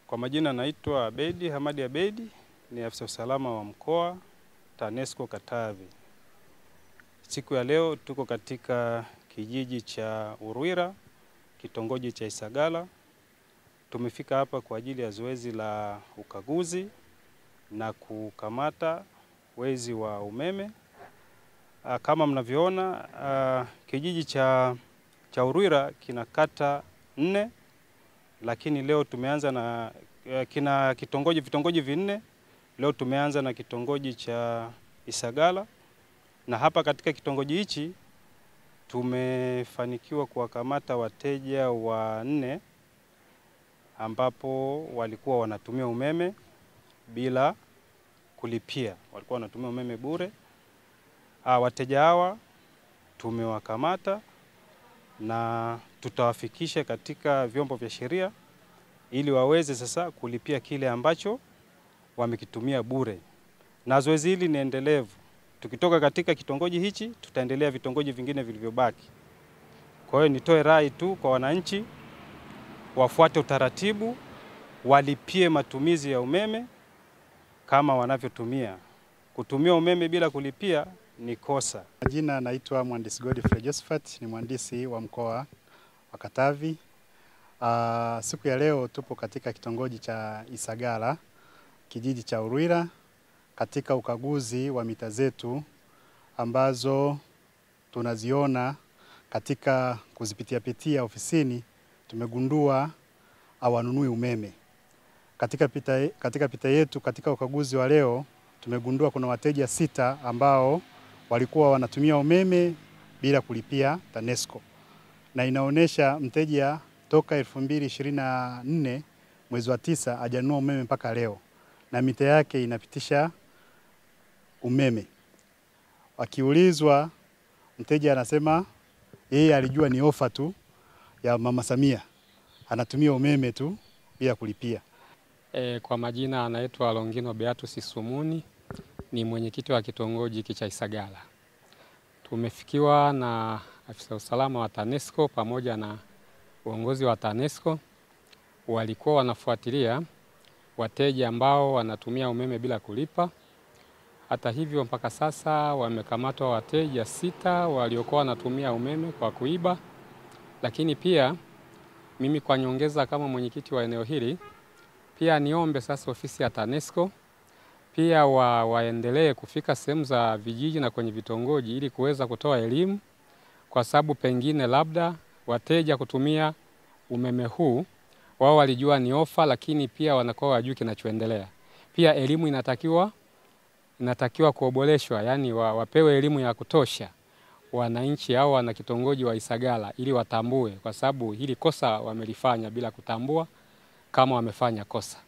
Kwa majina naitwa Abedi Hamadi Abedi, ni afisa usalama wa mkoa TANESCO Katavi. Siku ya leo tuko katika kijiji cha Urwira, kitongoji cha Isagala. Tumefika hapa kwa ajili ya zoezi la ukaguzi na kukamata wezi wa umeme. Kama mnavyoona, kijiji cha Urwira kina kata 4, lakini leo tumeanza na kina vitongoji 4. Leo tumeanza na kitongoji cha Isagala, na hapa katika kitongoji hichi tumefanikiwa kuwakamata wateja 4 ambapo walikuwa wanatumia umeme bila kulipia. Walikuwa wanatumia umeme bure. Wateja hawa tumewakamata na tutawafikisha katika vyombo vya sheria ili waweze sasa kulipia kile ambacho wamekitumia bure. Na zoezi hili ni endelevu. Tukitoka katika kitongoji hichi, tutaendelea vitongoji vingine vilivyobaki. Kwa hiyo nitoe rai tu kwa wananchi wafuate utaratibu, walipie matumizi ya umeme kama wanavyotumia. Kutumia umeme bila kulipia ni kosa. Jina naitwa Mhandisi Godfrey Josephat, ni mhandisi wa mkoa wa Katavi. Siku ya leo tupo katika kitongoji cha Isagala, kijiji cha Urwira, katika ukaguzi wa mita zetu ambazo tunaziona katika kuzipitia ofisini. Tumegundua hawanunui umeme. Katika pita yetu katika ukaguzi wa leo tumegundua kuna wateja 6 ambao walikuwa wanatumia umeme bila kulipia TANESCO. Na inaonesha mteja toka 2024 mwezi wa 9 hajanunua umeme mpaka leo, na mita yake inapitisha umeme. Wakiulizwa, mteja anasema yeye alijua ni ofa tu ya Mama Samia, anatumia umeme tu bila kulipia. Kwa majina anaitwa Longino Beatus Sumuni, ni mwenyekiti wa kitongoji cha Isagala. Tumefikiwa na afisa usalama wa TANESCO pamoja na uongozi wa TANESCO. Walikuwa wanafuatilia wateja ambao wanatumia umeme bila kulipa. Hata hivyo mpaka sasa wamekamatwa wateja 6 waliokuwa wanatumia umeme kwa kuiba. Lakini pia mimi kwa nyongeza kama mwenyekiti wa eneo hili, pia niombe sasa ofisi ya TANESCO pia waendelee kufika sehemu za vijiji na kwenye vitongoji ili kuweza kutoa elimu, kwa sababu pengine labda wateja kutumia umeme huu wao walijua ni ofa, lakini pia wanakuwa wajui kinachoendelea. Pia elimu inatakiwa kuoboreshwa, yani wapewe elimu ya kutosha wananchi hao wana kitongoji wa Isagala ili watambue, kwa sababu hili kosa wamelifanya bila kutambua kama wamefanya kosa.